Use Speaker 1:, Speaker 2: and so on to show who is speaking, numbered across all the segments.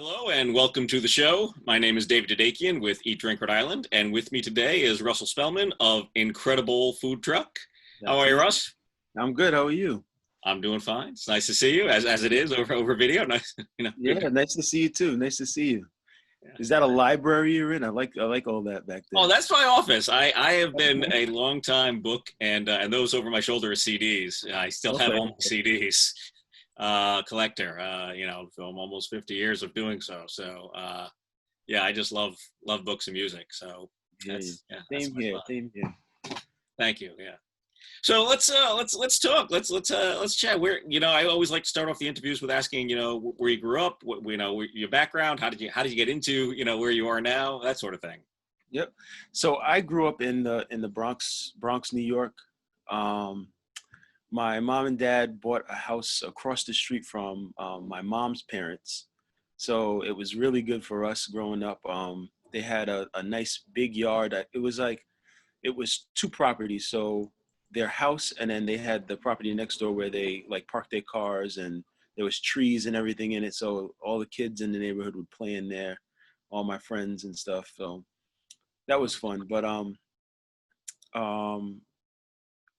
Speaker 1: Hello and welcome to the show. My name is David Dadakian with Eat, Drink, Rhode Island, and with me today is Russell Spellman of Incred-A-Bowl food truck. How
Speaker 2: That's
Speaker 1: are you,
Speaker 2: me.
Speaker 1: Russ?
Speaker 2: I'm good. How are you?
Speaker 1: I'm doing fine. It's nice to see you, as it is over video. Nice, good.
Speaker 2: Yeah, nice to see you too. Nice to see you.
Speaker 1: Yeah.
Speaker 2: Is that a library you're in? I like all that back
Speaker 1: Oh,
Speaker 2: there.
Speaker 1: that's my office. I have been a long time book and those over my shoulder are CDs. I still have
Speaker 2: Okay.
Speaker 1: all my CDs. Collector. From almost 50 years of doing so. So yeah, I just love books and music. So
Speaker 2: Yeah,
Speaker 1: that's
Speaker 2: same
Speaker 1: my
Speaker 2: here.
Speaker 1: fun.
Speaker 2: Same here.
Speaker 1: Thank you. Yeah. So let's talk. Let's chat. I always like to start off the interviews with asking where you grew up, your background, how did you get into where you are now, that sort of thing.
Speaker 2: Yep. So I grew up in the Bronx, New York. Um, my mom and dad bought a house across the street from my mom's parents, so it was really good for us growing up. They had a nice big yard. It was two properties, so their house and then they had the property next door where they like parked their cars, and there was trees and everything in it, so all the kids in the neighborhood would play in there, all my friends and stuff. So that was fun. But um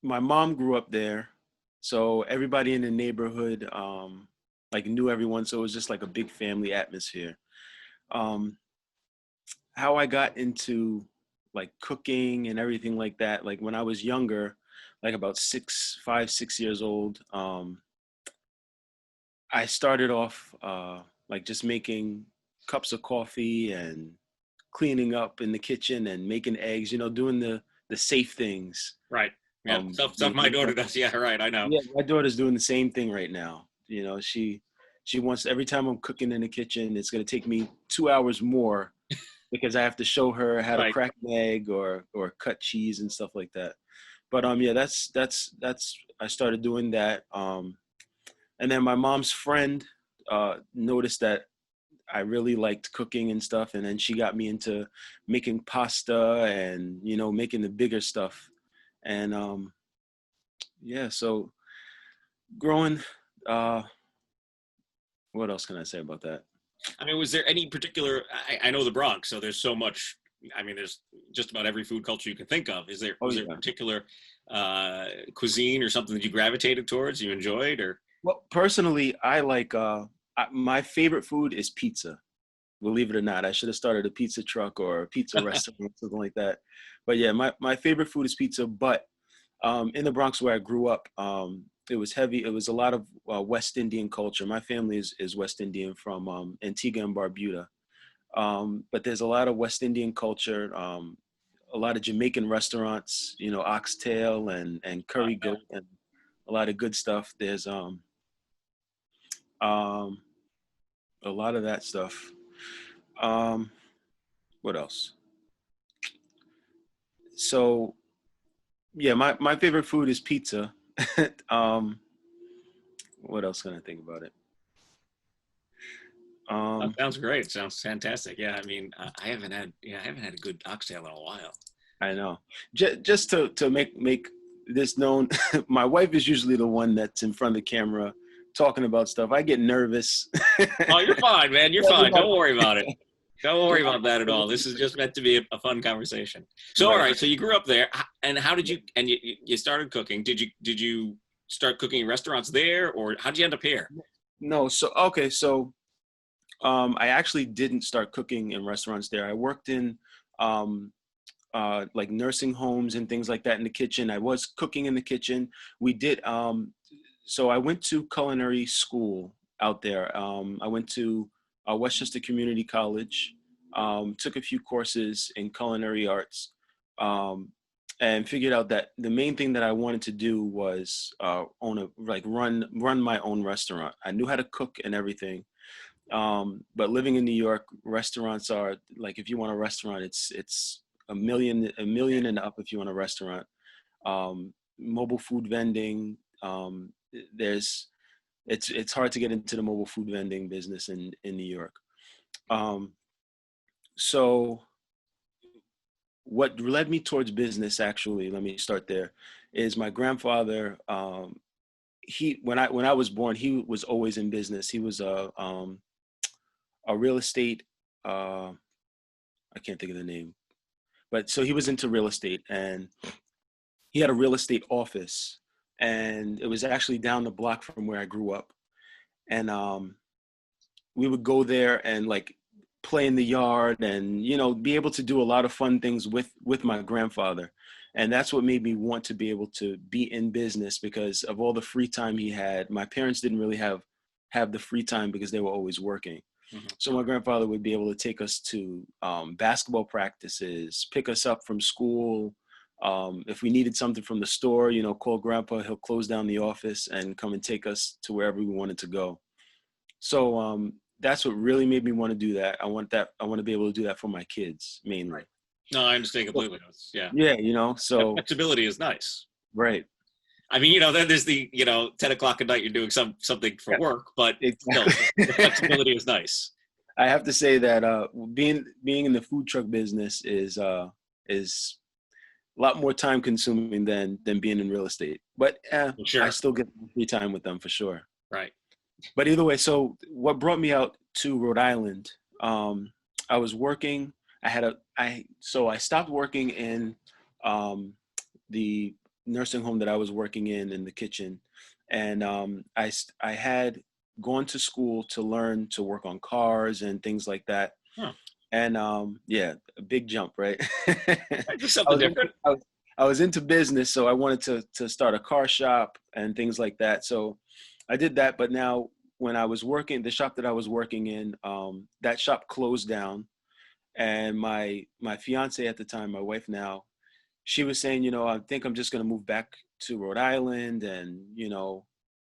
Speaker 2: my mom grew up there, so everybody in the neighborhood like knew everyone, so it was just like a big family atmosphere. um how I got into like cooking and everything like that, like when I was younger, like about 6 years old, I started off like just making cups of coffee and cleaning up in the kitchen and making eggs, doing the safe things.
Speaker 1: Right. Yeah. Stuff my
Speaker 2: Making
Speaker 1: daughter
Speaker 2: something.
Speaker 1: does. Yeah. Right. I know.
Speaker 2: Yeah, my daughter's doing the same thing right now. She wants, every time I'm cooking in the kitchen, it's gonna take me 2 hours more because I have to show her how to
Speaker 1: Right.
Speaker 2: crack an egg or cut cheese and stuff like that. But yeah, that's I started doing that. And then my mom's friend noticed that I really liked cooking and stuff, and then she got me into making pasta and making the bigger stuff. And yeah, so growing. Uh, what else can I say about that?
Speaker 1: I mean, was there any particular? I know the Bronx, so there's so much. I mean, there's just about every food culture you can think of.
Speaker 2: Oh
Speaker 1: Was there a
Speaker 2: yeah.
Speaker 1: particular cuisine or something that you gravitated towards, you enjoyed, or?
Speaker 2: Well, personally, I like my favorite food is pizza. Believe it or not, I should have started a pizza truck or a pizza restaurant, something like that. But yeah, my favorite food is pizza. But in the Bronx where I grew up, it was heavy. It was a lot of West Indian culture. My family is West Indian from Antigua and Barbuda. But there's a lot of West Indian culture, a lot of Jamaican restaurants, oxtail and curry goat and a lot of good stuff. There's um, a lot of that stuff. Um, what else? So yeah, my favorite food is pizza. um, what else can I think about it?
Speaker 1: That
Speaker 2: Um,
Speaker 1: sounds great. Sounds fantastic. Yeah, I mean, I haven't had a good oxtail in a while.
Speaker 2: I know. Just to make this known, my wife is usually the one that's in front of the camera talking about stuff. I get nervous.
Speaker 1: Oh, you're fine, man. You're
Speaker 2: Yeah, we
Speaker 1: fine.
Speaker 2: got-
Speaker 1: Don't worry about it. Don't
Speaker 2: we
Speaker 1: worry
Speaker 2: got-
Speaker 1: about that at all. This is just meant to be a fun conversation. So, all
Speaker 2: right.
Speaker 1: right. So you grew up there, and how did you started cooking? Did you start cooking in restaurants there, or how did you end up here?
Speaker 2: No, so okay, so I actually didn't start cooking in restaurants there. I worked in um, like nursing homes and things like that in the kitchen. I was cooking in the kitchen. We did. So I went to culinary school out there. I went to Westchester Community College. Took a few courses in culinary arts, um, and figured out that the main thing that I wanted to do was run my own restaurant. I knew how to cook and everything, but living in New York, restaurants are like, if you want a restaurant, it's a million and up if you want a restaurant. Mobile food vending. There's it's hard to get into the mobile food vending business in New York. Um, so what led me towards business, actually, let me start there, is my grandfather. He when I was born, he was always in business. He was a real estate. I can't think of the name, but so he was into real estate, and he had a real estate office, and it was actually down the block from where I grew up. And we would go there and like play in the yard, and be able to do a lot of fun things with my grandfather. And that's what made me want to be able to be in business, because of all the free time he had. My parents didn't really have the free time because they were always working.
Speaker 1: Mhm.
Speaker 2: So my grandfather would be able to take us to basketball practices, pick us up from school. If we needed something from the store, call grandpa, he'll close down the office and come and take us to wherever we wanted to go. So that's what really made me want to do that. I want to be able to do that for my kids mainly.
Speaker 1: Right. No, I understand completely. Yeah.
Speaker 2: Yeah,
Speaker 1: That
Speaker 2: so
Speaker 1: flexibility is nice.
Speaker 2: right.
Speaker 1: I mean, then there's the 10 o'clock at night you're doing something for
Speaker 2: Yeah,
Speaker 1: work, but still,
Speaker 2: exactly.
Speaker 1: the flexibility is nice.
Speaker 2: I have to say that being in the food truck business is a lot more time consuming than being in real estate. But
Speaker 1: Sure.
Speaker 2: I still get free time with them for sure.
Speaker 1: Right.
Speaker 2: But either way, so what brought me out to Rhode Island? I was working. So I stopped working in the nursing home that I was working in the kitchen, and I had gone to school to learn to work on cars and things like that.
Speaker 1: Huh.
Speaker 2: And yeah, a big jump, right?
Speaker 1: Do something different.
Speaker 2: I was into business, so I wanted to start a car shop and things like that. So I did that. But now, when I was working, the shop that I was working in, that shop closed down. And my fiance at the time, my wife now, she was saying, I think I'm just going to move back to Rhode Island, and you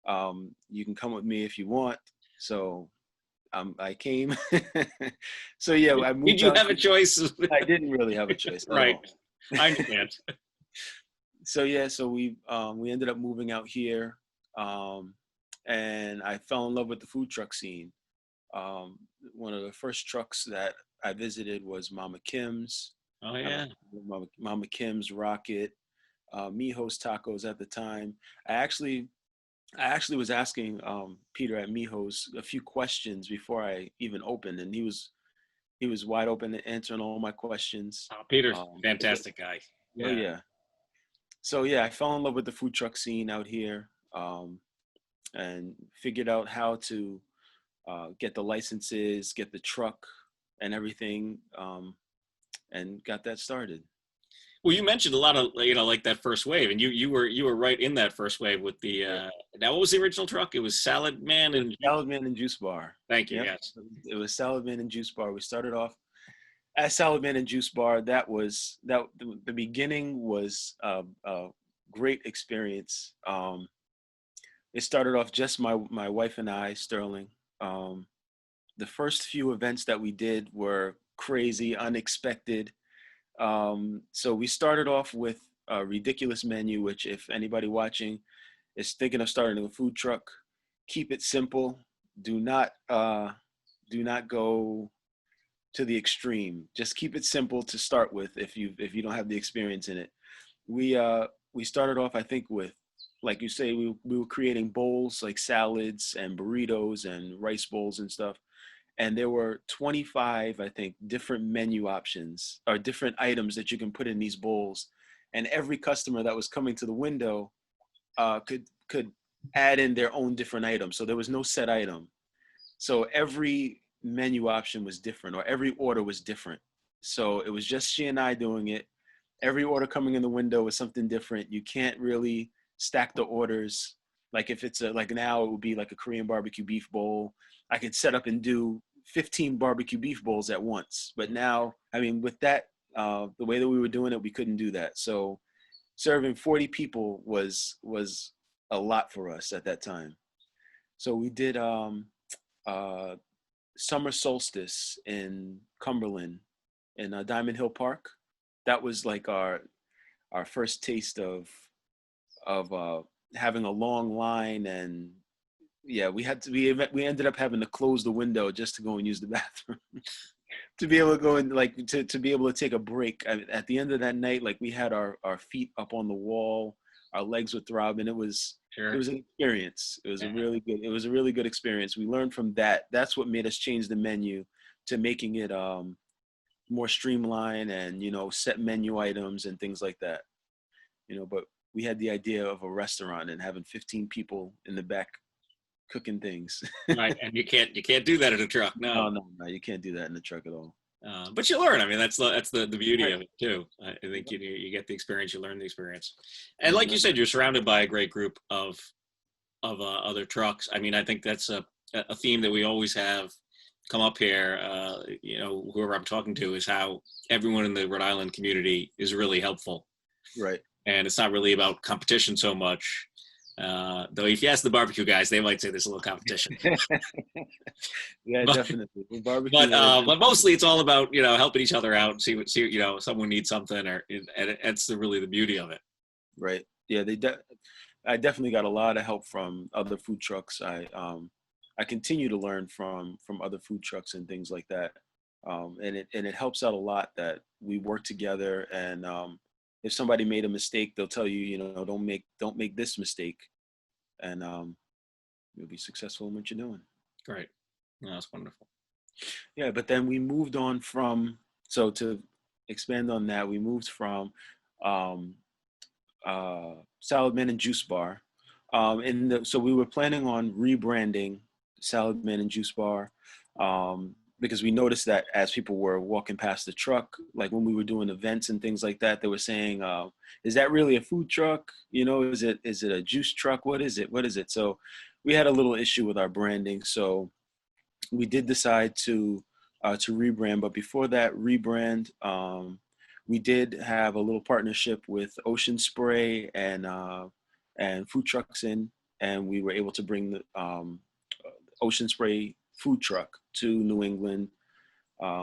Speaker 2: can come with me if you want. So I came. So yeah, I moved.
Speaker 1: Did you have a choice?
Speaker 2: I didn't really have a choice.
Speaker 1: Right. I understand.
Speaker 2: So yeah, so we ended up moving out here, and I fell in love with the food truck scene. One of the first trucks that I visited was Mama Kim's.
Speaker 1: Oh yeah.
Speaker 2: Mama Kim's, Rocket, Mijo's Tacos at the time. I actually was asking Peter at Mijo's a few questions before I even opened, and he was wide open to answering all my questions.
Speaker 1: Oh, Peter's fantastic guy.
Speaker 2: Yeah. Oh yeah. So yeah, I fell in love with the food truck scene out here, and figured out how to get the licenses, get the truck, and everything, and got that started.
Speaker 1: Well, you mentioned a lot of like that first wave, and you were right in that first wave with the. Now, what was the original truck? It was Salad Man and
Speaker 2: Juice Bar.
Speaker 1: Thank you.
Speaker 2: Yep.
Speaker 1: Yes,
Speaker 2: it was Salad Man and Juice Bar. We started off as Salad Man and Juice Bar. The beginning was a great experience. It started off just my wife and I, Sterling. The first few events that we did were crazy, unexpected. So we started off with a ridiculous menu, which, if anybody watching is thinking of starting a food truck, keep it simple. Do not go to the extreme. Just keep it simple to start with if you don't have the experience in it. We started off, I think, with, like you say, we were creating bowls like salads and burritos and rice bowls and stuff. And there were 25, I think, different menu options or different items that you can put in these bowls. And every customer that was coming to the window could add in their own different item. So there was no set item. So every menu option was different, or every order was different. So it was just she and I doing it. Every order coming in the window was something different. You can't really stack the orders. Like if it's like now it would be like a Korean barbecue beef bowl. I could set up and do 15 barbecue beef bowls at once. But now, I mean, with that, the way that we were doing it, we couldn't do that. So serving 40 people was a lot for us at that time. So we did Summer Solstice in Cumberland in Diamond Hill Park. That was like our first taste of having a long line, and yeah, we ended up having to close the window just to go and use the bathroom to be able to go and like to be able to take a break. At the end of that night, like we had our feet up on the wall, our legs were throbbing. It was it
Speaker 1: Sure.
Speaker 2: was an experience. It was a
Speaker 1: Yeah.
Speaker 2: really good experience. We learned from that. That's what made us change the menu to making it more streamlined and, set menu items and things like that. But we had the idea of a restaurant and having 15 people in the back cooking things.
Speaker 1: Right. And you can't do that in a truck.
Speaker 2: No,
Speaker 1: No.
Speaker 2: no, no, you can't do that in the truck at all.
Speaker 1: But you learn. I mean, that's the beauty
Speaker 2: Right.
Speaker 1: of it too. I think you get the experience, you learn the experience, and like you
Speaker 2: Exactly.
Speaker 1: said, you're surrounded by a great group of other trucks. I mean, I think that's a theme that we always have come up here. Whoever I'm talking to is how everyone in the Rhode Island community is really helpful,
Speaker 2: Right.
Speaker 1: and it's not really about competition so much. Though if you ask the barbecue guys, they might say there's a little competition.
Speaker 2: Yeah,
Speaker 1: But
Speaker 2: definitely. With barbecue,
Speaker 1: but mostly it's all about helping each other out and see someone needs something and it's really the beauty of it.
Speaker 2: right. Yeah, I definitely got a lot of help from other food trucks. I continue to learn from other food trucks and things like that. And it helps out a lot that we work together. And if somebody made a mistake, they'll tell you, don't make this mistake, and you'll be successful in what you're doing.
Speaker 1: Great. No, that's wonderful.
Speaker 2: Yeah, but then we moved on from, so to expand on that, we moved from um, Salad Man and Juice Bar. So we were planning on rebranding Salad Man and Juice Bar, because we noticed that as people were walking past the truck, like when we were doing events and things like that, they were saying, is that really a food truck? Is it a juice truck? What is it? What is it? So we had a little issue with our branding. So we did decide to rebrand. But before that rebrand, we did have a little partnership with Ocean Spray and Food Trucks In, and we were able to bring the Ocean Spray food truck to New England.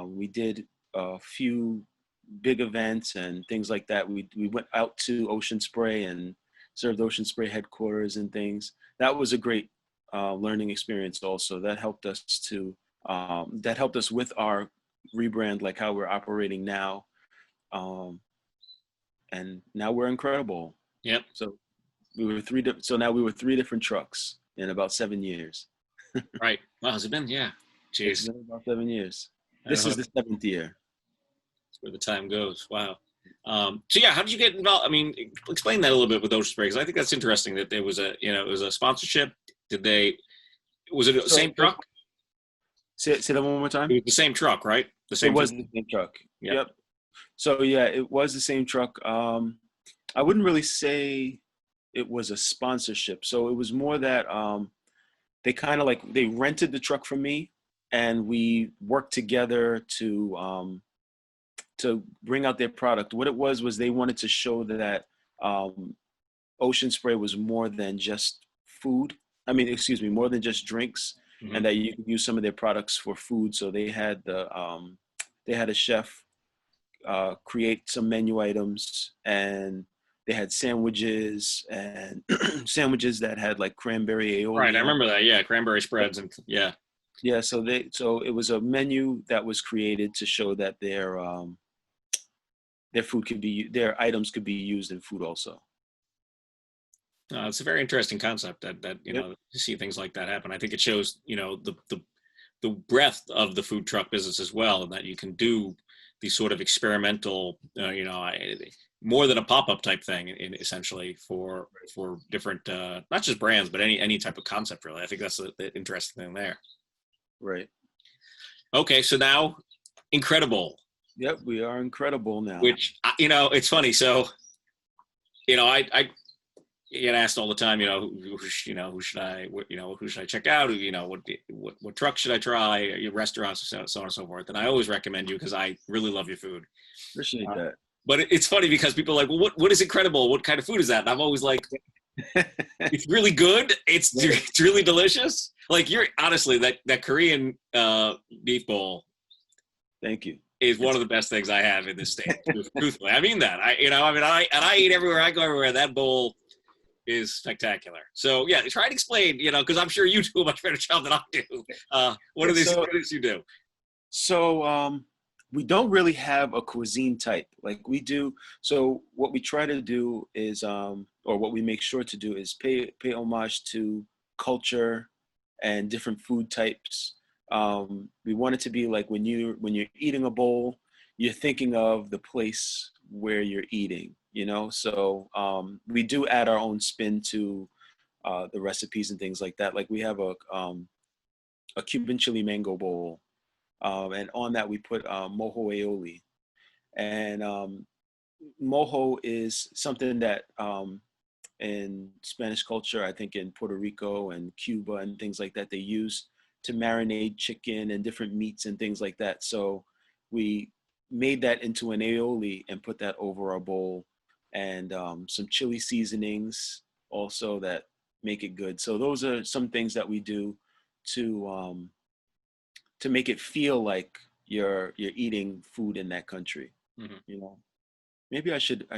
Speaker 2: We did a few big events and things like that. We went out to Ocean Spray and served Ocean Spray headquarters and things. That was a great learning experience. Also, that helped us with our rebrand, like how we're operating now. And now we're Incred-A-Bowl.
Speaker 1: Yep.
Speaker 2: So now we were three different trucks in about 7 years.
Speaker 1: Right. Wow, has it been? Yeah. Jeez.
Speaker 2: It's been about 7 years. This is the 7th year.
Speaker 1: That's where the time goes. Wow. So yeah, how did you get involved? I mean, explain that a little bit with Ocean Spray, because I think that's interesting that there was it was a sponsorship. Was it the same truck?
Speaker 2: Say that one more time.
Speaker 1: It was the same truck, right? The same.
Speaker 2: It was the same truck.
Speaker 1: Yeah.
Speaker 2: Yep. So yeah, it was the same truck. I wouldn't really say it was a sponsorship. So it was more that they kind of they rented the truck from me, and we worked together to bring out their product. What it was they wanted to show that Ocean Spray was more than just food. More than just drinks,
Speaker 1: Mm-hmm.
Speaker 2: and that you could use some of their products for food. So they had a chef create some menu items, and they had sandwiches and sandwiches that had like cranberry aioli.
Speaker 1: Right, I remember that. Yeah, cranberry spreads and yeah.
Speaker 2: Yeah, so it was a menu that was created to show that their items could be used in food also.
Speaker 1: It's a very interesting concept that
Speaker 2: Yep.
Speaker 1: to see things like that happen. I think it shows the breadth of the food truck business as well, and that you can do these sort of experimental, more than a pop-up type thing, essentially for different, not just brands, but any type of concept, really. I think that's the interesting thing there.
Speaker 2: Right.
Speaker 1: Okay, so now Incred-A-Bowl.
Speaker 2: Yep, we are Incred-A-Bowl now.
Speaker 1: Which it's funny. So, I get asked all the time, who should I check out? What truck should I try? Your restaurants, so on and so forth. And I always recommend you because I really love your food.
Speaker 2: Appreciate that.
Speaker 1: But it's funny because people are like, well, what is Incred-A-Bowl? What kind of food is that? And I'm always like, it's really good. It's really delicious. Like honestly, that Korean beef bowl.
Speaker 2: Thank you.
Speaker 1: Is one of the best things I have in this state. Truthfully, I mean that. I eat everywhere. I go everywhere. That bowl is spectacular. So yeah, try and explain. Because I'm sure you do a much better job than I do. What are these? What do you do?
Speaker 2: So we don't really have a cuisine type like we do. So what we try to do is, or what we make sure to do is pay homage to culture and different food types. We want it to be like when you're eating a bowl, you're thinking of the place where you're eating, you know? So we do add our own spin to the recipes and things like that. Like we have a Cuban chili mango bowl, and on that we put mojo aioli. And mojo is something that in Spanish culture, I think in Puerto Rico and Cuba and things like that, they use to marinate chicken and different meats and things like that. So we made that into an aioli and put that over our bowl, and some chili seasonings also that make it good. So those are some things that we do to make it feel like you're eating food in that country.
Speaker 1: Mhm.
Speaker 2: You know, maybe I should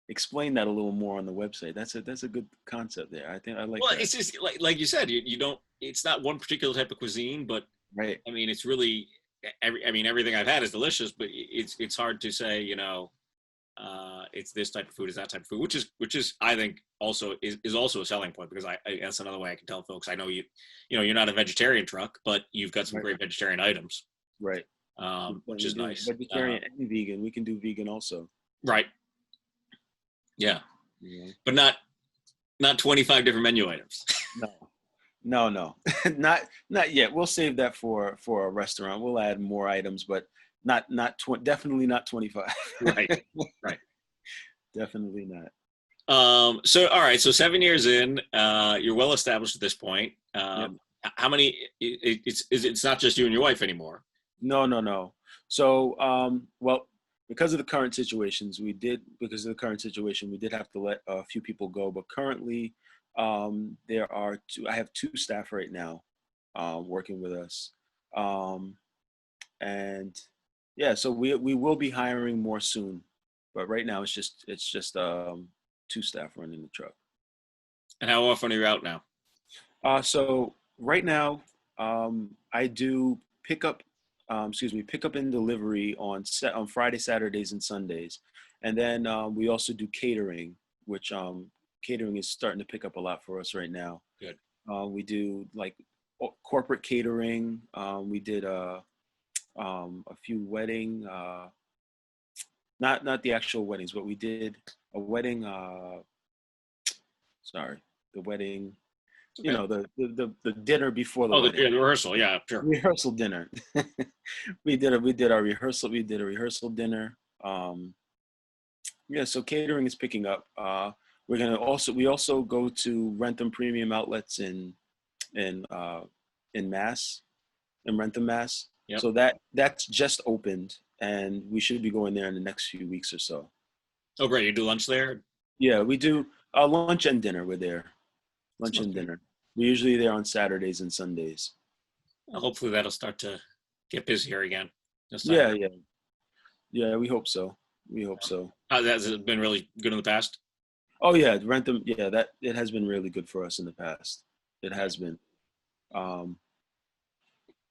Speaker 2: explain that a little more on the website. That's a good concept there. I think I like
Speaker 1: Well,
Speaker 2: that.
Speaker 1: it's just like you said, you don't. It's not one particular type of cuisine, but
Speaker 2: Right.
Speaker 1: I mean, it's really. I mean, everything I've had is delicious, but it's hard to say. It's this type of food, is that type of food, which is I think also is also a selling point, because I that's another way I can tell folks. I know you're not a vegetarian truck, but you've got some
Speaker 2: Right.
Speaker 1: great vegetarian items,
Speaker 2: Right.
Speaker 1: which
Speaker 2: We
Speaker 1: is
Speaker 2: do
Speaker 1: nice.
Speaker 2: vegetarian and vegan. We can do vegan also.
Speaker 1: Right. Yeah,
Speaker 2: You know?
Speaker 1: but not 25 different menu items.
Speaker 2: No, not yet. We'll save that for a restaurant. We'll add more items, but definitely not 25.
Speaker 1: Right. Right.
Speaker 2: Definitely not.
Speaker 1: So all right, so 7 years in, you're well established at this point.
Speaker 2: Yep.
Speaker 1: How many? It's not just you and your wife anymore.
Speaker 2: No. So, well, because of the current situation, we did have to let a few people go. But currently, there are two. I have two staff right now, working with us, and yeah. So we will be hiring more soon, but right now it's just two staff running the truck.
Speaker 1: And how often are you out now?
Speaker 2: So right now, I do pick up and delivery on Friday, Saturdays, and Sundays, and then we also do catering, which catering is starting to pick up a lot for us right now.
Speaker 1: Good.
Speaker 2: We do like corporate catering. We did a few wedding, not the actual weddings, but we did a wedding. Sorry, the wedding. You
Speaker 1: Okay.
Speaker 2: know, the dinner before the
Speaker 1: Oh,
Speaker 2: wedding.
Speaker 1: the rehearsal. Yeah, sure.
Speaker 2: Rehearsal dinner. We did our rehearsal. We did a rehearsal dinner. Yeah, so catering is picking up. We also go to Rentham Premium Outlets in Mass, in Rentham, Mass.
Speaker 1: Yep.
Speaker 2: So that's just opened, and we should be going there in the next few weeks or so.
Speaker 1: Oh, great. You do lunch there?
Speaker 2: Yeah, we do lunch and dinner. We're there. Lunch and dinner. We're usually there on Saturdays and Sundays.
Speaker 1: Hopefully that'll start to get busier again.
Speaker 2: Yeah. We hope so.
Speaker 1: Has it been really good in the past?
Speaker 2: Oh yeah, Rentham. Yeah, that it has been really good for us in the past. It has been.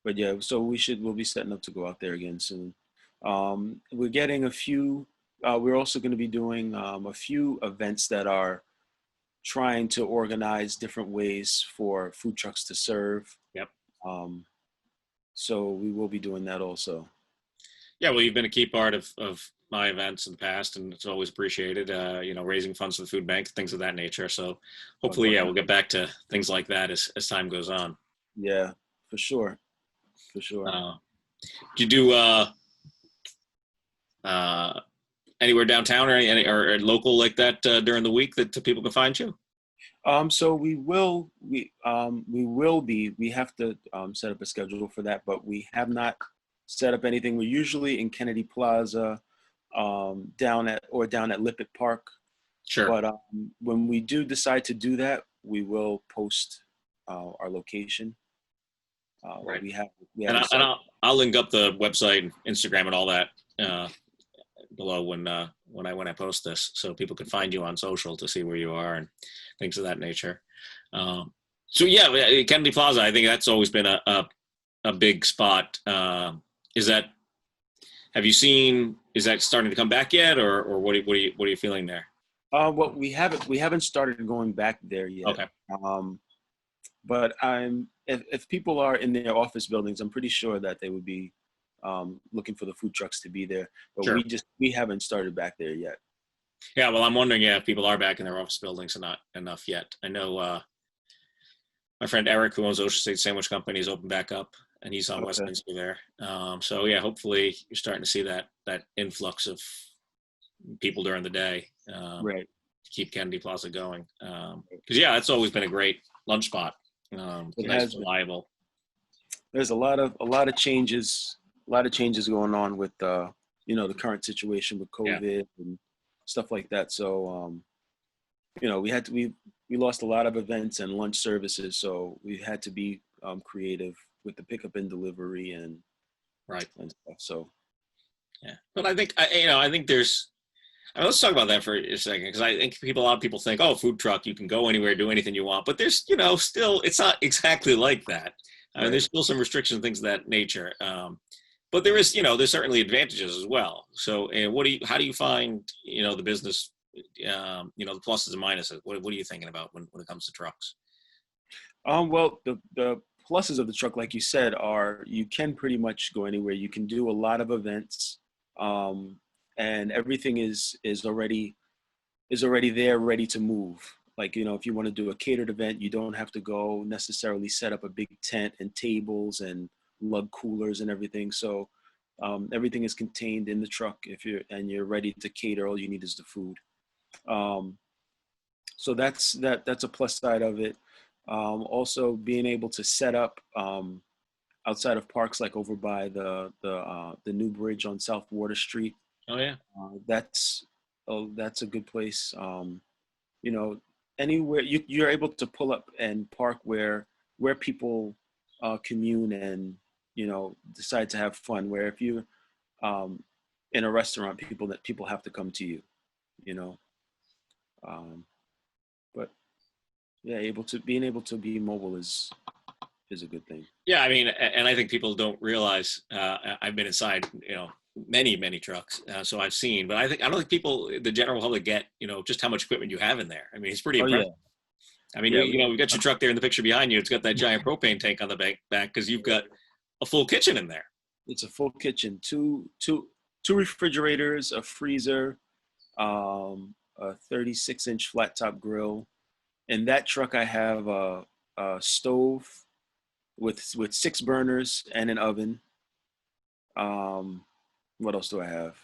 Speaker 2: But yeah, so we'll be setting up to go out there again soon. We're getting a few. We're also going to be doing a few events that are trying to organize different ways for food trucks to serve.
Speaker 1: Yep.
Speaker 2: So we will be doing that also.
Speaker 1: Yeah, well, you've been a key part of my events in the past, and it's always appreciated. Raising funds for the food bank, things of that nature. So hopefully, we'll get back to things like that as time goes on.
Speaker 2: Yeah, for sure.
Speaker 1: Do you do anywhere downtown or local like that during the week that people can find you?
Speaker 2: So we have to set up a schedule for that, but we have not set up anything. We're usually in Kennedy Plaza, down at Lippert Park.
Speaker 1: Sure.
Speaker 2: But when we do decide to do that, we will post our location.
Speaker 1: Right.
Speaker 2: We have
Speaker 1: and I'll link up the website, Instagram, and all that below when I post this, so people can find you on social to see where you are and things of that nature. So yeah, Kennedy Plaza, I think that's always been a big spot. Is that Have you seen? Is that starting to come back yet, or what are you feeling there?
Speaker 2: Well, we haven't started going back there yet.
Speaker 1: Okay,
Speaker 2: Um, but if people are in their office buildings, I'm pretty sure that they would be looking for the food trucks to be there. But
Speaker 1: sure.
Speaker 2: we haven't started back there yet.
Speaker 1: Yeah, well, I'm wondering, yeah, if people are back in their office buildings and not enough yet. I know my friend Eric, who owns Ocean State Sandwich Company, is open back up, and he's on
Speaker 2: Okay.
Speaker 1: Westminster there. So yeah, hopefully you're starting to see that influx of people during the day
Speaker 2: Right.
Speaker 1: to keep Kennedy Plaza going. Because yeah, it's always been a great lunch spot. It's
Speaker 2: It
Speaker 1: nice
Speaker 2: has
Speaker 1: and
Speaker 2: been.
Speaker 1: reliable.
Speaker 2: There's a lot of changes going on with the current situation with
Speaker 1: Yeah,
Speaker 2: COVID and stuff like that. So we lost a lot of events and lunch services, so we had to be creative with the pickup and delivery
Speaker 1: right.
Speaker 2: and stuff. So
Speaker 1: Yeah, but I think I think there's. Let's talk about that for a second, because I think a lot of people think, oh, food truck, you can go anywhere, do anything you want, but there's still it's not exactly like that. I mean,
Speaker 2: right.
Speaker 1: there's still some restrictions, things of that nature. But there is, there's certainly advantages as well. So, and how do you find, the business, the pluses and minuses? What are you thinking about when it comes to trucks?
Speaker 2: Well, the pluses of the truck, like you said, are you can pretty much go anywhere. You can do a lot of events, um, and everything is already there, ready to move. Like, if you want to do a catered event, you don't have to go necessarily set up a big tent and tables and lug coolers and everything. So everything is contained in the truck. If you're ready to cater, all you need is the food. Um, so that's a plus side of it. Also, being able to set up outside of parks, like over by the new bridge on South Water Street.
Speaker 1: Oh yeah,
Speaker 2: That's a good place. You know, Anywhere you're able to pull up and park where people commune and decide to have fun. Where if you um, in a restaurant, people have to come to you. You know, um, but yeah, being able to be mobile is a good thing.
Speaker 1: yeah. I mean, and I think people don't realize. I've been inside, many trucks, so I've seen, but I don't think people, the general public, get just how much equipment you have in there. I mean, it's pretty
Speaker 2: Oh
Speaker 1: impressive.
Speaker 2: yeah,
Speaker 1: I mean,
Speaker 2: yeah.
Speaker 1: we've got your truck there in the picture behind you. It's got that giant propane tank on the back because you've got a full kitchen in there.
Speaker 2: It's a full kitchen, two refrigerators, a freezer, a 36-inch flat top grill. In that truck, I have a stove with 6 burners and an oven. Um, what else do I have?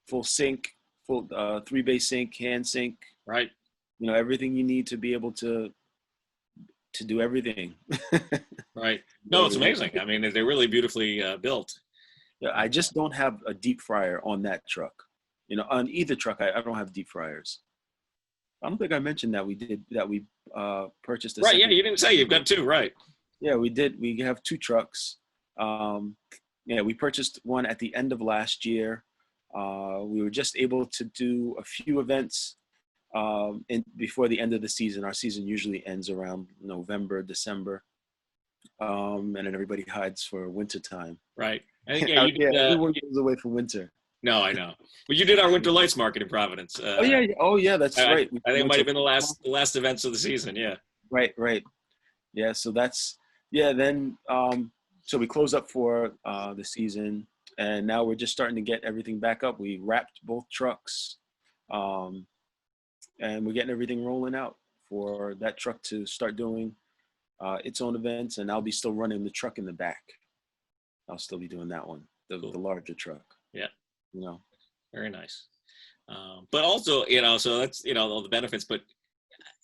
Speaker 2: Full sink, full 3-bay sink, hand sink.
Speaker 1: Right.
Speaker 2: Everything you need to be able to do everything.
Speaker 1: Right.
Speaker 2: Do
Speaker 1: No, it's
Speaker 2: everything.
Speaker 1: amazing. I mean, they're really beautifully built.
Speaker 2: Yeah, I just don't have a deep fryer on that truck. On either truck, I don't have deep fryers. I don't think I mentioned that we purchased a
Speaker 1: Right. Yeah,
Speaker 2: second.
Speaker 1: you didn't say you've got two. Right.
Speaker 2: Yeah, we did. We have 2 trucks. Um, yeah, we purchased one at the end of last year. We were just able to do a few events before the end of the season. Our season usually ends around November, December, and then everybody hides for winter time.
Speaker 1: Right. I think yeah, you
Speaker 2: Yeah,
Speaker 1: did.
Speaker 2: everyone goes away for winter.
Speaker 1: No, I know. But you did our Winter Lights Market in Providence.
Speaker 2: Oh yeah, yeah. Oh yeah, that's
Speaker 1: I
Speaker 2: right. We
Speaker 1: think it
Speaker 2: went
Speaker 1: might
Speaker 2: to
Speaker 1: have been the last events of the season. Yeah.
Speaker 2: right, right. Yeah, so yeah. Then so we close up for the season, and now we're just starting to get everything back up. We wrapped both trucks, um, and we're getting everything rolling out for that truck to start doing its own events, and I'll be still running the truck in the back. I'll still be doing that one, the
Speaker 1: Cool.
Speaker 2: larger truck.
Speaker 1: Yeah.
Speaker 2: You know.
Speaker 1: Very nice. But also, so that's all the benefits. But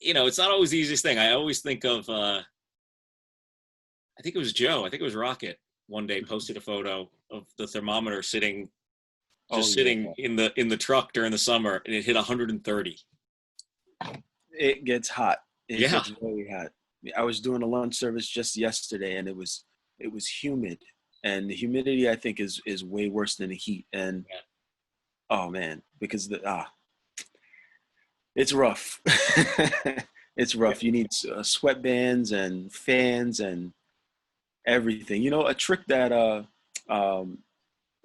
Speaker 1: it's not always the easiest thing. I always think of. I think it was Joe. I think it was Rocket. One day posted a photo of the thermometer sitting
Speaker 2: Yeah.
Speaker 1: in the truck during the summer, and it hit 130.
Speaker 2: It gets hot. It
Speaker 1: Yeah.
Speaker 2: gets very hot. I was doing a lunch service just yesterday, and it was humid, and the humidity I think is way worse than the heat. And
Speaker 1: Yeah.
Speaker 2: oh man, because it's rough. It's rough. You need sweatbands and fans and everything. A trick that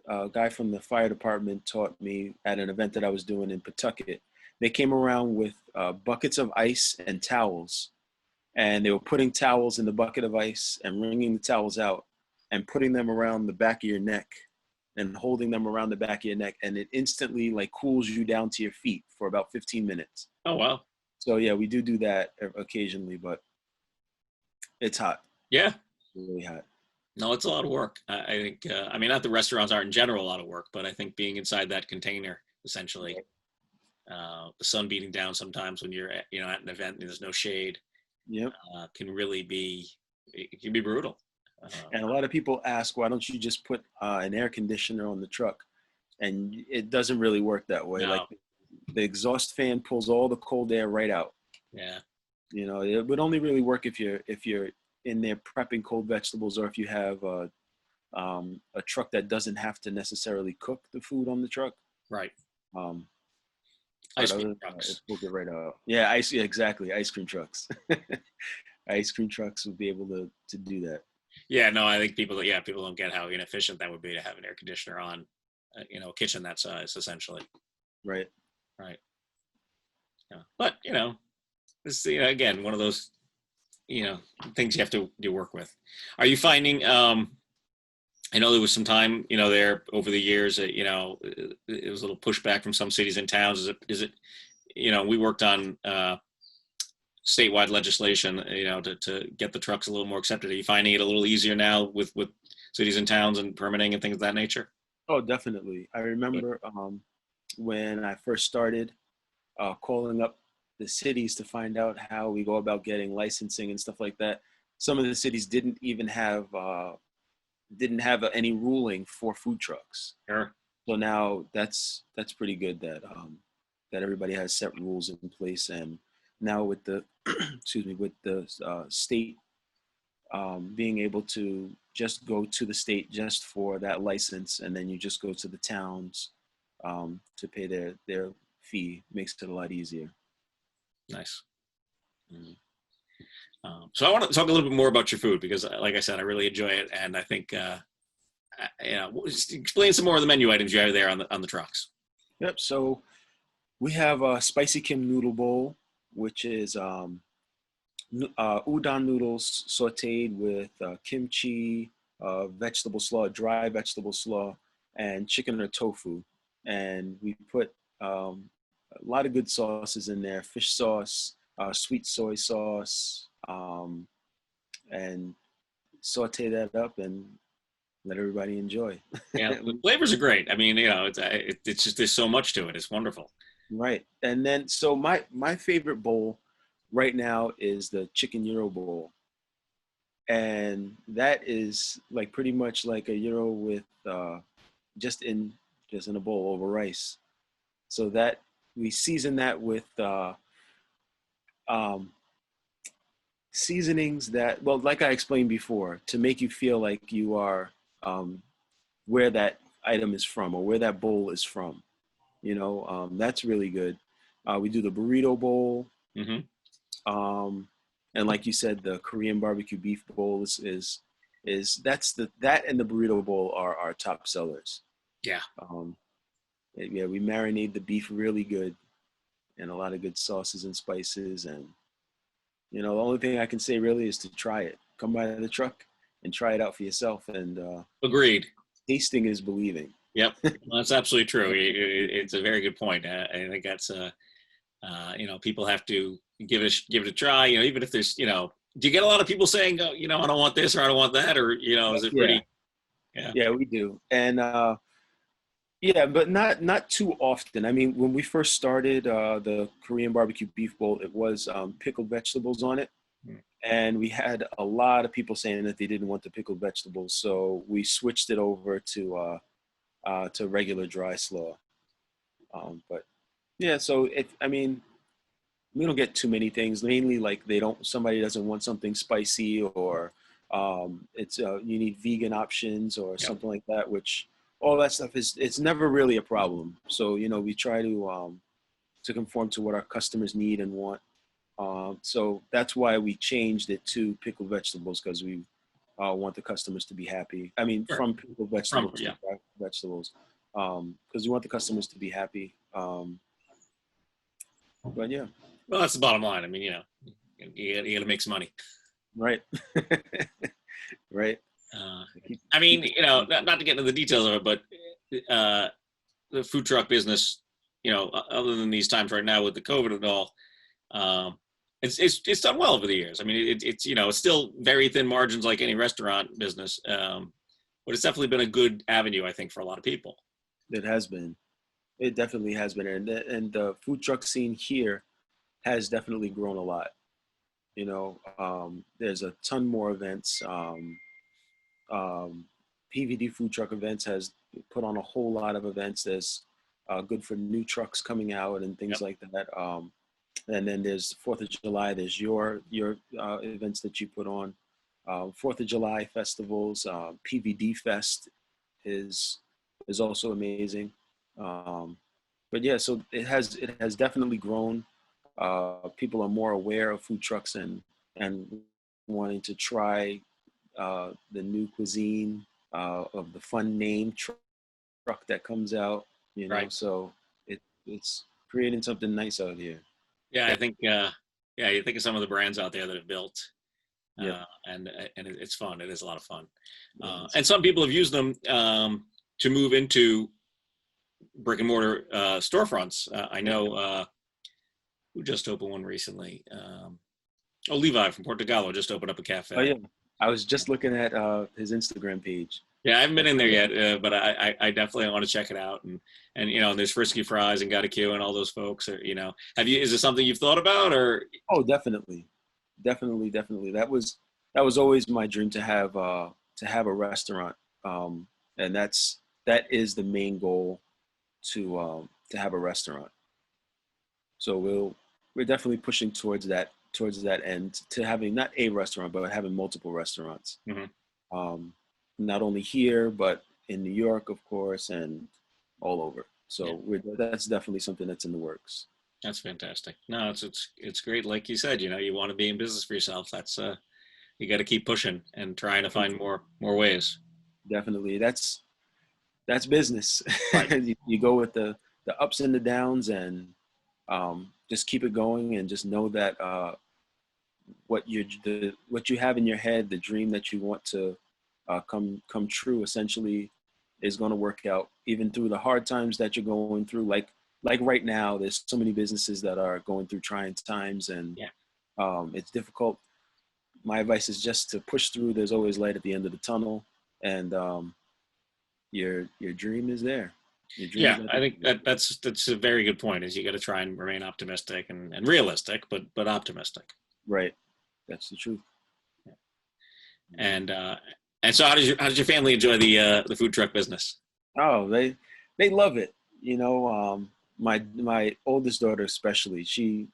Speaker 2: a guy from the fire department taught me at an event that I was doing in Pawtucket. They came around with buckets of ice and towels, and they were putting towels in the bucket of ice and wringing the towels out and putting them around the back of your neck and holding them around the back of your neck, and it instantly like cools you down to your feet for about 15 minutes.
Speaker 1: Oh, wow.
Speaker 2: So yeah, we do that occasionally, but it's hot.
Speaker 1: Yeah.
Speaker 2: It's really hot.
Speaker 1: No, it's a lot of work. I think, I mean, not the restaurants aren't in general a lot of work, but I think being inside that container, essentially, the sun beating down sometimes when you're at, at an event and there's no shade,
Speaker 2: Yep.
Speaker 1: Can really be, it can be brutal.
Speaker 2: And a lot of people ask, why don't you just put an air conditioner on the truck? And it doesn't really work that way.
Speaker 1: No.
Speaker 2: Like the exhaust fan pulls all the cold air right out.
Speaker 1: Yeah.
Speaker 2: It would only really work if you're in there prepping cold vegetables, or if you have a truck that doesn't have to necessarily cook the food on the truck.
Speaker 1: Right.
Speaker 2: Ice cream trucks. We'll get right out. Yeah, exactly. Ice cream trucks. Ice cream trucks would be able to do that.
Speaker 1: Yeah, no, I think people don't get how inefficient that would be to have an air conditioner on, a kitchen that size, essentially.
Speaker 2: Right.
Speaker 1: Right. Yeah. But, this is, again, one of those, things you have to work with. Are you finding, I know there was some time, there over the years, it was a little pushback from some cities and towns. Is it, we worked on statewide legislation, to get the trucks a little more accepted. Are you finding it a little easier now with cities and towns and permitting and things of that nature?
Speaker 2: Oh, definitely. I remember when I first started calling up the cities to find out how we go about getting licensing and stuff like that. Some of the cities didn't even have any ruling for food trucks.
Speaker 1: Sure.
Speaker 2: So now that's pretty good that everybody has set rules in place. And now with the state being able to just go to the state just for that license, and then you just go to the towns to pay their fee, makes it a lot easier.
Speaker 1: Nice. Mm-hmm. So I want to talk a little bit more about your food, because, like I said, I really enjoy it, and I think, just explain some more of the menu items you have there on the trucks.
Speaker 2: Yep. So we have a spicy Kim noodle bowl, which is udon noodles sautéed with kimchi, vegetable slaw, dry vegetable slaw, and chicken or tofu. And we put a lot of good sauces in there: fish sauce, sweet soy sauce, and saute that up and let everybody enjoy.
Speaker 1: Yeah, the flavors are great. I mean, it's just, there's so much to it. It's wonderful.
Speaker 2: Right. And then, so my favorite bowl right now is the chicken gyro bowl. And that is like pretty much like a gyro with just in a bowl over rice. So that we season that with seasonings that, well, like I explained before, to make you feel like you are where that item is from or where that bowl is from. That's really good. We do the burrito bowl.
Speaker 1: Mm-hmm.
Speaker 2: And like you said, the Korean barbecue beef bowl is that and the burrito bowl are our top sellers.
Speaker 1: Yeah.
Speaker 2: Yeah, we marinate the beef really good and a lot of good sauces and spices. And, the only thing I can say really is to try it. Come by the truck and try it out for yourself. And
Speaker 1: agreed.
Speaker 2: Tasting is believing. Yep.
Speaker 1: Well, that's absolutely true. It's a very good point. I think that's, people have to give it a try, even if there's, do you get a lot of people saying, I don't want this or I don't want that, or, is it pretty?
Speaker 2: Yeah, we do. And, but not too often. I mean, when we first started the Korean barbecue beef bowl, it was pickled vegetables on it. And we had a lot of people saying that they didn't want the pickled vegetables. So we switched it over to regular dry slaw. But yeah, so we don't get too many things. Mainly like somebody doesn't want something spicy, or it's you need vegan options or something like that, which all that stuff it's never really a problem. So, we try to conform to what our customers need and want. So that's why we changed it to pickled vegetables, because we want the customers to be happy. I mean, sure. From pickled vegetables to dry vegetables, because you want the customers to be happy. But yeah.
Speaker 1: Well, that's the bottom line. I mean, you got to make some money.
Speaker 2: Right. Right.
Speaker 1: I mean, not to get into the details of it, but the food truck business, other than these times right now with the COVID and all, it's done well over the years. I mean, it's still very thin margins like any restaurant business, but it's definitely been a good avenue, I think, for a lot of people.
Speaker 2: It has been. It definitely has been, and the food truck scene here has definitely grown a lot. There's a ton more events. PVD Food Truck Events has put on a whole lot of events. There's good for new trucks coming out and things like that. And then there's 4th of July. There's your events that you put on. 4th of July festivals. PVD Fest is also amazing. But yeah, so it has definitely grown. People are more aware of food trucks and wanting to try the new cuisine of the fun name truck that comes out.
Speaker 1: Right.
Speaker 2: So it's creating something nice out here.
Speaker 1: Yeah, I think you think of some of the brands out there that have built, and it's fun. It is a lot of fun, and some people have used them to move into brick and mortar storefronts. I know who just opened one recently. Levi from Portugallo just opened up a cafe.
Speaker 2: Oh yeah, I was just looking at his Instagram page.
Speaker 1: Yeah, I haven't been in there yet, but I definitely want to check it out. And there's Frisky Fries and Gotta Q and all those folks. Is this something you've thought about or?
Speaker 2: Oh, definitely. That was always my dream to have a restaurant, and that is the main goal to have a restaurant. So we're definitely pushing towards that end, to having not a restaurant but having multiple restaurants.
Speaker 1: Mm-hmm.
Speaker 2: Not only here, but in New York, of course, and all over. So that's definitely something that's in the works.
Speaker 1: That's fantastic. No, it's great. Like you said, you want to be in business for yourself. That's you got to keep pushing and trying to find more ways.
Speaker 2: Definitely, that's business.
Speaker 1: Right.
Speaker 2: You go with the ups and the downs, and just keep it going, and just know that what you have in your head, the dream that you want to come true, essentially, is going to work out even through the hard times that you're going through. Like right now, there's so many businesses that are going through trying times, and it's difficult. My advice is just to push through. There's always light at the end of the tunnel, and your dream is there.
Speaker 1: I think that's a very good point. Is you got to try and remain optimistic and realistic, but optimistic.
Speaker 2: Right, that's the truth.
Speaker 1: And so, how does your family enjoy the food truck business?
Speaker 2: Oh, they love it. My oldest daughter especially, she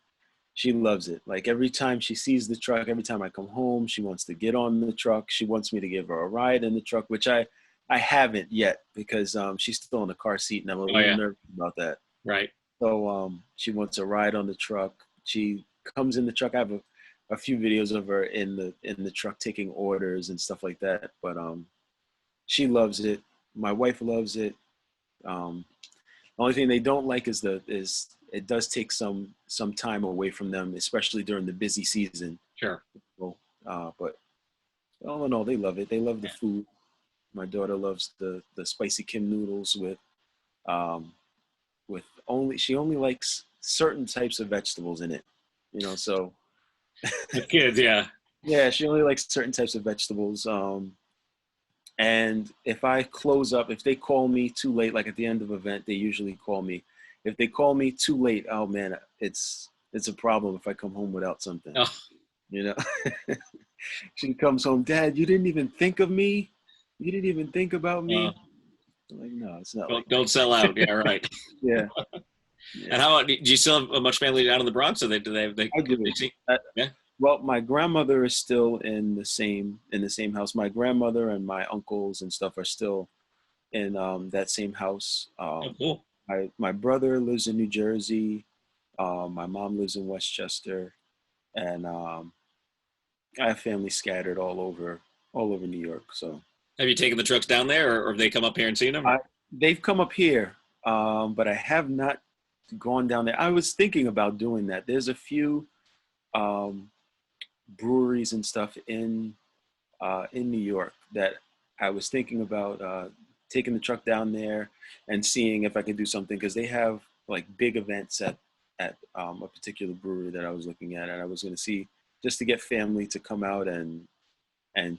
Speaker 2: loves it. Like every time she sees the truck, every time I come home, she wants to get on the truck. She wants me to give her a ride in the truck, which I haven't yet because she's still in the car seat, and I'm a little nervous about that.
Speaker 1: Right.
Speaker 2: So she wants a ride on the truck. She comes in the truck. I have a few videos of her in the truck taking orders and stuff like that. But she loves it. My wife loves it. The only thing they don't like is it does take some time away from them, especially during the busy season.
Speaker 1: Sure.
Speaker 2: So, but all in all, they love it. They love the food. My daughter loves the spicy Kim noodles she only likes certain types of vegetables in it. So.
Speaker 1: The kids, yeah.
Speaker 2: Yeah, she only likes certain types of vegetables. And if they call me too late, like at the end of an event, they usually call me. If they call me too late, oh man, it's a problem if I come home without something.
Speaker 1: Oh.
Speaker 2: She comes home, Dad, you didn't even think of me? You didn't even think about me? I'm like, no, it's not.
Speaker 1: Don't sell out. Yeah, right.
Speaker 2: Yeah.
Speaker 1: And how do you still have much family down in the Bronx? So they
Speaker 2: I do.
Speaker 1: Yeah.
Speaker 2: Well, my grandmother is still in the same house. My grandmother and my uncles and stuff are still in that same house.
Speaker 1: Cool.
Speaker 2: My brother lives in New Jersey. My mom lives in Westchester, and I have family scattered all over New York. So.
Speaker 1: Have you taken the trucks down there, or have they come up here and seen them?
Speaker 2: they've come up here, but I have not gone down there. I was thinking about doing that. There's a few um, breweries and stuff in New York that I was thinking about taking the truck down there and seeing if I could do something, because they have like big events at a particular brewery that I was looking at, and I was going to see just to get family to come out and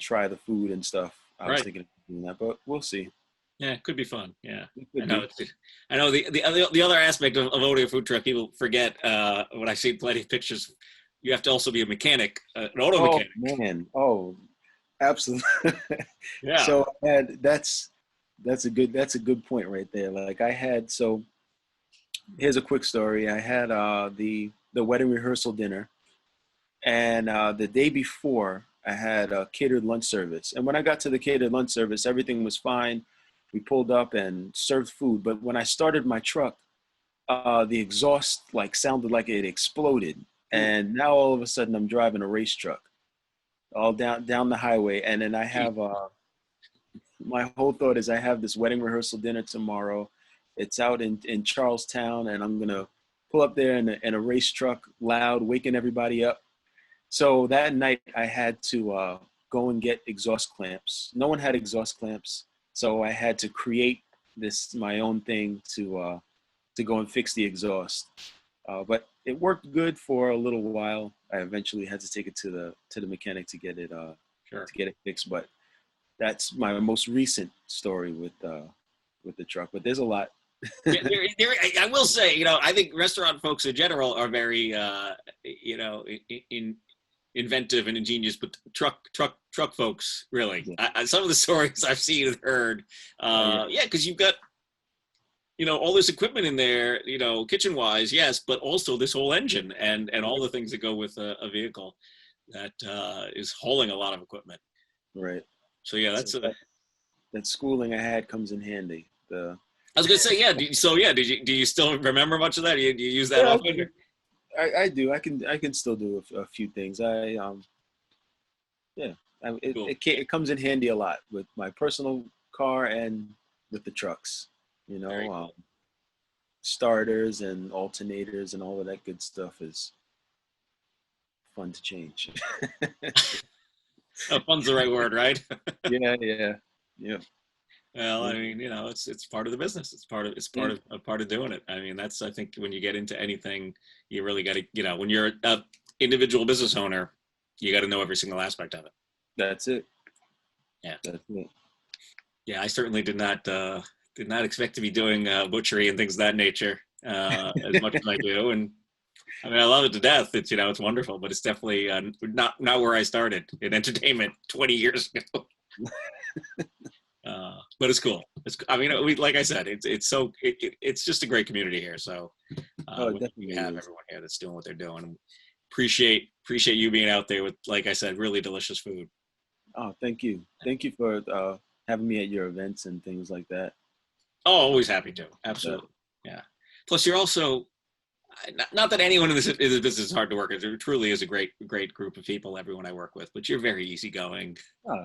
Speaker 2: try the food and stuff. I was
Speaker 1: Right.
Speaker 2: thinking of doing that, but we'll see.
Speaker 1: Yeah, it could be fun. Yeah,
Speaker 2: It
Speaker 1: I
Speaker 2: could
Speaker 1: know.
Speaker 2: be.
Speaker 1: I know the other aspect of owning a food truck, people forget. When I see plenty of pictures, you have to also be a mechanic, an auto
Speaker 2: Oh
Speaker 1: mechanic.
Speaker 2: man. Oh, absolutely.
Speaker 1: Yeah.
Speaker 2: So that's a good point right there. Like I had so here's a quick story. I had the wedding rehearsal dinner, and the day before I had a catered lunch service. And when I got to the catered lunch service, everything was fine. We pulled up and served food. But when I started my truck, the exhaust like sounded like it exploded.
Speaker 1: Ooh,
Speaker 2: And now all of a sudden I'm driving a race truck all down the highway. And then I
Speaker 1: gee.
Speaker 2: have my whole thought is I have this wedding rehearsal dinner tomorrow. It's out in Charlestown, and I'm gonna pull up there in a race truck, loud, waking everybody up. So that night I had to go and get exhaust clamps. No one had exhaust clamps, so I had to create this my own thing to go and fix the exhaust. But it worked good for a little while. I eventually had to take it to the mechanic
Speaker 1: Sure.
Speaker 2: to get it fixed. But that's my most recent story with the truck. But there's a lot.
Speaker 1: Yeah, I will say, I think restaurant folks in general are very, inventive and ingenious, but truck folks really.
Speaker 2: Yeah.
Speaker 1: Some of the stories I've seen and heard,
Speaker 2: Oh yeah.
Speaker 1: yeah, because you've got all this equipment in there, kitchen wise, yes, but also this whole engine and all the things that go with a vehicle that is hauling a lot of equipment.
Speaker 2: Right.
Speaker 1: So yeah,
Speaker 2: So
Speaker 1: that's a.
Speaker 2: that schooling I had comes in handy. The
Speaker 1: I was gonna say, yeah. Do you still remember much of that? Do you use that
Speaker 2: Yeah,
Speaker 1: often?
Speaker 2: I do. I can still do a few things. Yeah,
Speaker 1: Cool.
Speaker 2: it comes in handy a lot with my personal car and with the trucks. You
Speaker 1: Very
Speaker 2: know,
Speaker 1: cool.
Speaker 2: starters and alternators and all of that good stuff is fun to change.
Speaker 1: Oh, fun's the right word, right?
Speaker 2: Yeah, yeah, yeah.
Speaker 1: Well, I
Speaker 2: Yeah.
Speaker 1: mean, it's part of the business. It's
Speaker 2: Yeah,
Speaker 1: part of doing it. I mean, that's I think when you get into anything, you really got to when you're a individual business owner, you got to know every single aspect of it.
Speaker 2: that's it.
Speaker 1: Yeah,
Speaker 2: That's it.
Speaker 1: yeah. I certainly did not expect to be doing butchery and things of that nature as much as I do, and I mean, I love it to death. It's wonderful, but it's definitely not where I started in entertainment 20 years ago. But it's cool. I mean, like I said, it's just a great community here. So
Speaker 2: Oh, it
Speaker 1: we
Speaker 2: definitely
Speaker 1: have
Speaker 2: is.
Speaker 1: everyone here that's doing what they're doing. And appreciate you being out there with, like I said, really delicious food.
Speaker 2: Oh, thank you. Thank you for having me at your events and things like that.
Speaker 1: Oh, always happy to.
Speaker 2: Yeah,
Speaker 1: Absolutely. Yeah. Plus, you're also not that anyone in this business is hard to work with. It truly is a great group of people. Everyone I work with, but you're very easygoing.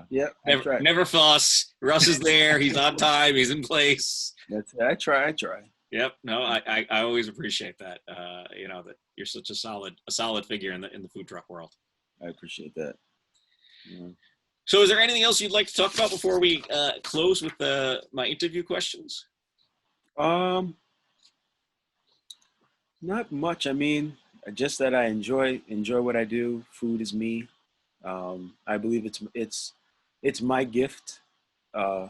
Speaker 2: yeah. I try.
Speaker 1: Never fuss. Russ is there. He's on time. He's in place.
Speaker 2: That's it. I try. I try.
Speaker 1: Yep. No, I always appreciate that. That you're such a solid figure in the food truck world.
Speaker 2: I appreciate that. Yeah.
Speaker 1: So, is there anything else you'd like to talk about before we close with my interview questions?
Speaker 2: Um, Not much. I mean, just that I enjoy what I do. Food is me. I believe it's my gift. Uh,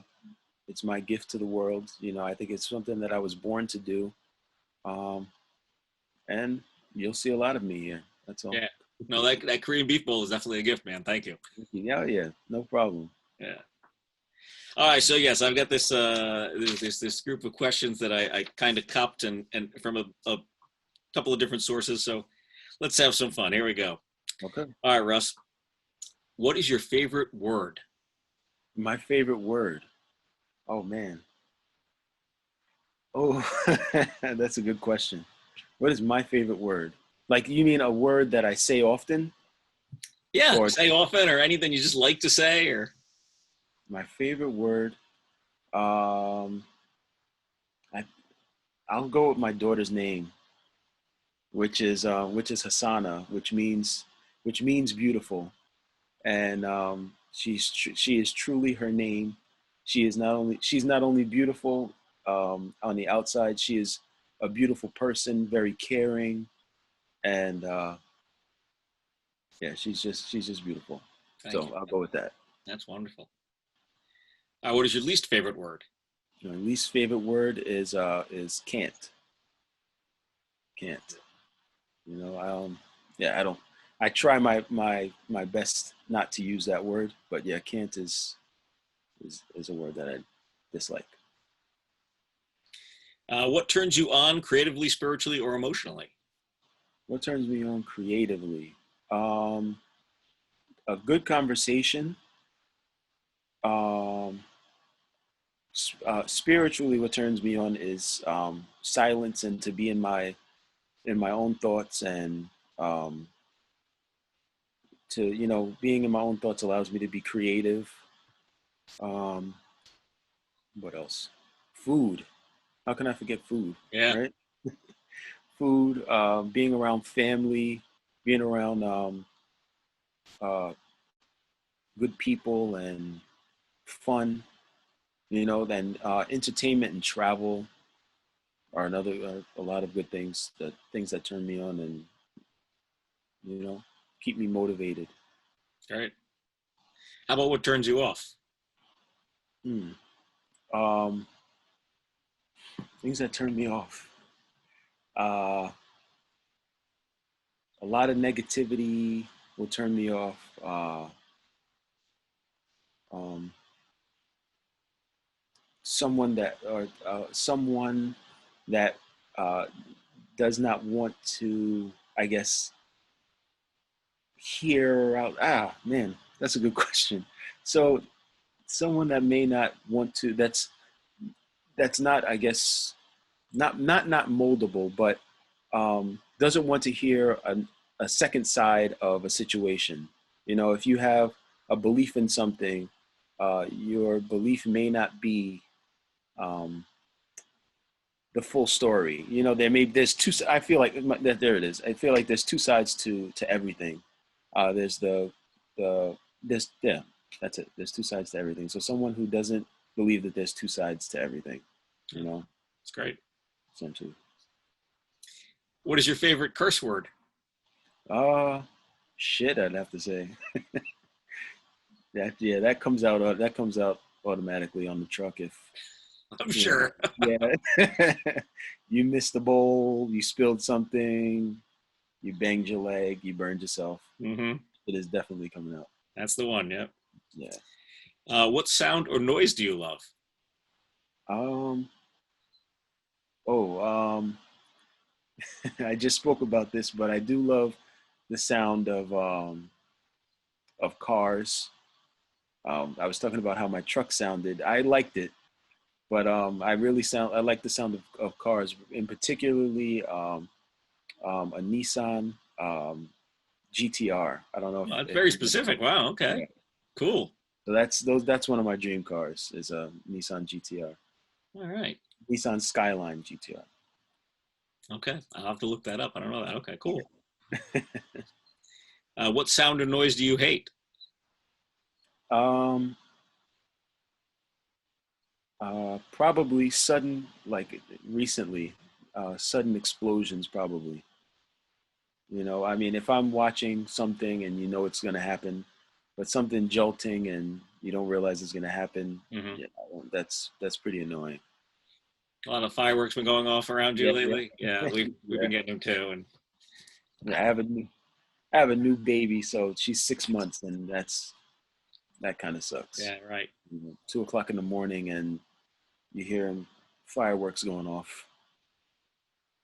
Speaker 2: it's my gift to the world. I think it's something that I was born to do. Um, and you'll see a lot of me here. That's all.
Speaker 1: Yeah. No, that Korean beef bowl is definitely a gift, man. Thank you.
Speaker 2: Yeah, yeah, no problem.
Speaker 1: Yeah. All right. So yes, I've got this group of questions that I kind of cupped and from a couple of different sources. So let's have some fun. Here we go.
Speaker 2: Okay.
Speaker 1: All right, Russ. What is your favorite word?
Speaker 2: My favorite word. Oh man. Oh, that's a good question. What is my favorite word? Like, you mean a word that I say often?
Speaker 1: Yeah,
Speaker 2: Or
Speaker 1: say often or anything you just like to say or
Speaker 2: my favorite word? Um, I'll go with my daughter's name, which is Hasana, which means beautiful, and she is truly her name. She's not only beautiful on the outside. She is a beautiful person, very caring, and yeah, she's just beautiful.
Speaker 1: Thank
Speaker 2: So
Speaker 1: you.
Speaker 2: I'll go with that.
Speaker 1: That's wonderful. What is your least favorite word?
Speaker 2: My least favorite word is can't. Can't. You know, yeah, I don't. I try my best not to use that word, but yeah, can't is a word that I dislike.
Speaker 1: What turns you on creatively, spiritually, or emotionally?
Speaker 2: What turns me on creatively? Um, a good conversation. Um, Spiritually, what turns me on is silence and to be in my own thoughts, and um, to being in my own thoughts allows me to be creative. Um, what else? Food. How can I forget food?
Speaker 1: Yeah,
Speaker 2: Right? Food. Being around family, being around uh, good people and fun. Then entertainment and travel are another a lot of good things that turn me on and you know keep me motivated.
Speaker 1: great. How about what turns you off?
Speaker 2: Hmm. Um, Things that turn me off. Uh, a lot of negativity will turn me off. Um, someone that uh, does not want to, I guess, hear out. Ah, man, that's a good question. So, someone that may not want to. That's not, I guess, not moldable, but doesn't want to hear a second side of a situation. If you have a belief in something, your belief may not be um, the full story. There's two. I feel like there it is. I feel like there's two sides to everything. There's the there's yeah, that's it. There's two sides to everything. So someone who doesn't believe that there's two sides to everything,
Speaker 1: Yeah,
Speaker 2: you know,
Speaker 1: it's great.
Speaker 2: essentially.
Speaker 1: What is your favorite curse word?
Speaker 2: Uh Shit, I'd have to say. That comes out. That comes out automatically on the truck if
Speaker 1: I'm
Speaker 2: you know.
Speaker 1: sure.
Speaker 2: Yeah, you missed the bowl, you spilled something, you banged your leg, you burned yourself.
Speaker 1: Hmm.
Speaker 2: It is definitely coming out.
Speaker 1: That's the one. Yeah.
Speaker 2: Yeah.
Speaker 1: What sound or noise do you love?
Speaker 2: Um. Oh. I just spoke about this, but I do love the sound of cars. I was talking about how my truck sounded. I liked it, but I like the sound of cars, in particularly a Nissan GTR. I don't know
Speaker 1: Oh, that's
Speaker 2: if
Speaker 1: very
Speaker 2: you've ever
Speaker 1: specific.
Speaker 2: seen
Speaker 1: Wow.
Speaker 2: it.
Speaker 1: Okay.
Speaker 2: Yeah.
Speaker 1: Cool.
Speaker 2: So that's one of my dream cars is a Nissan GTR,
Speaker 1: All right.
Speaker 2: Nissan Skyline GTR.
Speaker 1: Okay. I'll have to look that up. I don't know that. Okay. Cool. What sound or noise do you hate?
Speaker 2: um, Probably sudden, like recently, sudden explosions. Probably. I mean, if I'm watching something and it's going to happen, but something jolting and you don't realize it's going to happen,
Speaker 1: Hmm.
Speaker 2: yeah, that's pretty annoying.
Speaker 1: A lot of fireworks been going off around you
Speaker 2: Yeah, yeah,
Speaker 1: lately. Yeah, we've
Speaker 2: yeah.
Speaker 1: been getting them too. And
Speaker 2: Yeah, I have a new baby, so she's 6 months, and that kind of sucks.
Speaker 1: yeah, right.
Speaker 2: 2 o'clock in the morning, and you hear fireworks going off.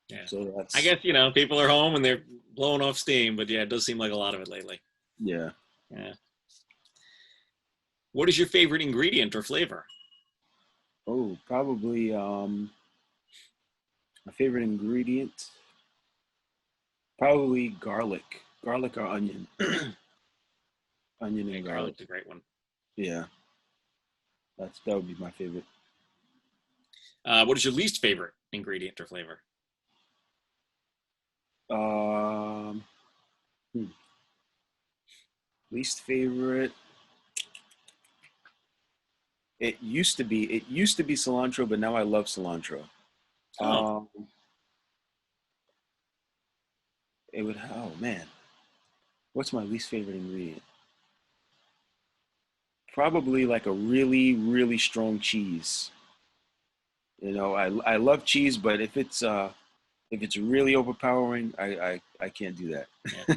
Speaker 1: Yeah.
Speaker 2: So
Speaker 1: I
Speaker 2: that's
Speaker 1: guess people are home and they're blowing off steam, but yeah, it does seem like a lot of it lately.
Speaker 2: yeah.
Speaker 1: Yeah. What is your favorite ingredient or flavor?
Speaker 2: Oh, probably my favorite ingredient, probably garlic or onion, onion
Speaker 1: Yeah,
Speaker 2: and garlic.
Speaker 1: garlic's a great one.
Speaker 2: Yeah, that would be my favorite.
Speaker 1: What is your least favorite ingredient or flavor?
Speaker 2: Um, hmm, least favorite. It used to be cilantro, but now I love cilantro.
Speaker 1: Oh,
Speaker 2: Um, it would. Oh man, what's my least favorite ingredient? Probably like a really, really strong cheese. I love cheese, but if it's really overpowering, I can't do that.
Speaker 1: yeah.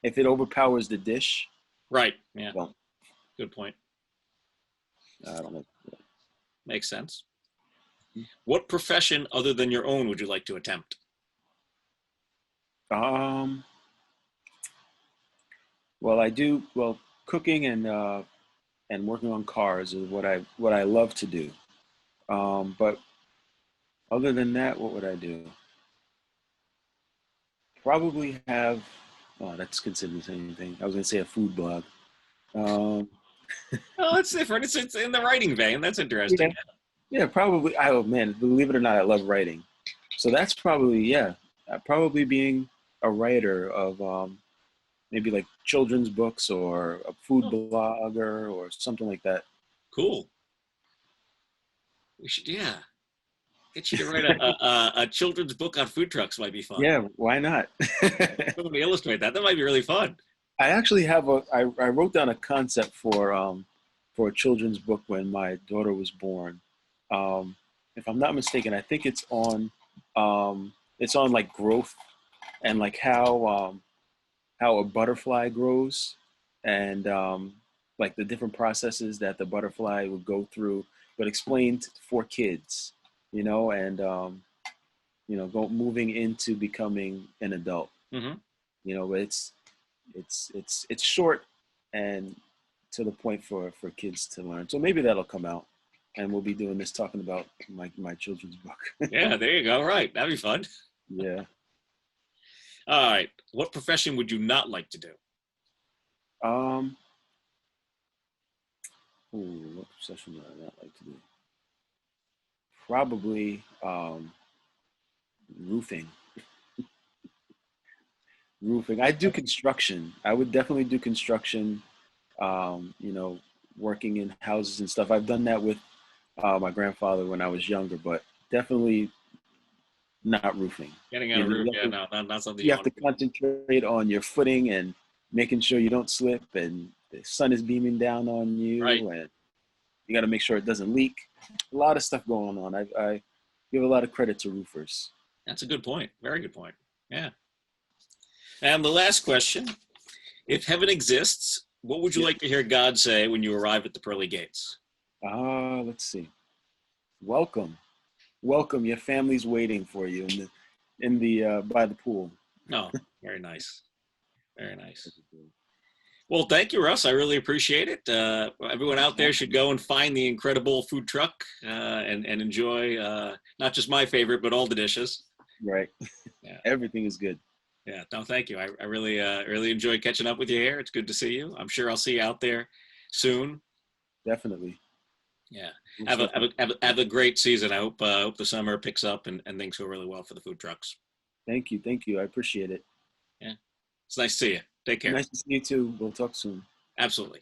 Speaker 2: If it overpowers the dish,
Speaker 1: Right. Yeah.
Speaker 2: don't
Speaker 1: Good point.
Speaker 2: I don't like.
Speaker 1: Makes sense. What profession other than your own would you like to attempt?
Speaker 2: Um, well, I do well cooking and working on cars is what I love to do. But other than that, what would I do? Probably have. Oh, that's considered the same thing. I was gonna say a food blog. Um,
Speaker 1: Oh, that's different. It's in the writing vein. That's
Speaker 2: yeah,
Speaker 1: interesting.
Speaker 2: yeah, probably. Oh man, believe it or not, I love writing. So that's probably yeah, probably being a writer of maybe like children's books or a food
Speaker 1: Oh,
Speaker 2: blogger or something like that.
Speaker 1: cool. We should, yeah, get you to write a children's book on food trucks might be fun.
Speaker 2: Yeah, why not?
Speaker 1: Somebody illustrate that. That might be really fun.
Speaker 2: I actually have I wrote down a concept for a children's book when my daughter was born. If I'm not mistaken, I think it's on like growth and like how a butterfly grows and like the different processes that the butterfly would go through, but explained for kids, and moving into becoming an adult.
Speaker 1: Hmm.
Speaker 2: It's short and to the point for kids to learn. So maybe that'll come out, and we'll be doing this talking about my children's book.
Speaker 1: Yeah, there you go. Right, that'd be fun.
Speaker 2: Yeah.
Speaker 1: All right. What profession would you not like to do?
Speaker 2: Um. Ooh, what session would I not like to do? Probably roofing. Roofing. I do construction. I would definitely do construction. Um, you know, Working in houses and stuff. I've done that with my grandfather when I was younger, but definitely not roofing.
Speaker 1: Getting on
Speaker 2: You
Speaker 1: a
Speaker 2: know,
Speaker 1: roof?
Speaker 2: you
Speaker 1: Yeah,
Speaker 2: have to,
Speaker 1: no, not something
Speaker 2: you
Speaker 1: you
Speaker 2: have
Speaker 1: want
Speaker 2: to
Speaker 1: to do.
Speaker 2: concentrate on your footing and making sure you don't slip and the sun is beaming down on
Speaker 1: Right.
Speaker 2: you and you got to make sure it doesn't leak. A lot of stuff going on. I give a lot of credit to roofers.
Speaker 1: That's a good point. Very good point. Yeah. And the last question: if heaven exists, what would you
Speaker 2: Yeah.
Speaker 1: like to hear God say when you arrive at the pearly gates?
Speaker 2: Let's see. Welcome, welcome. Your family's waiting for you in the by the pool.
Speaker 1: Oh, very nice. Very nice. Well, thank you, Russ. I really appreciate it. Everyone out there should go and find the incredible food truck and enjoy not just my favorite, but all the dishes.
Speaker 2: Right.
Speaker 1: Yeah.
Speaker 2: Everything is good.
Speaker 1: Yeah. No, thank you. I really enjoyed catching up with you here. It's good to see you. I'm sure I'll see you out there soon.
Speaker 2: Definitely.
Speaker 1: Yeah.
Speaker 2: Most
Speaker 1: Have a
Speaker 2: definitely.
Speaker 1: have a great season. I hope the summer picks up and things go really well for the food trucks.
Speaker 2: Thank you. Thank you. I appreciate it.
Speaker 1: Yeah. It's nice to see you. Take care.
Speaker 2: Nice to see you too. We'll talk soon.
Speaker 1: Absolutely.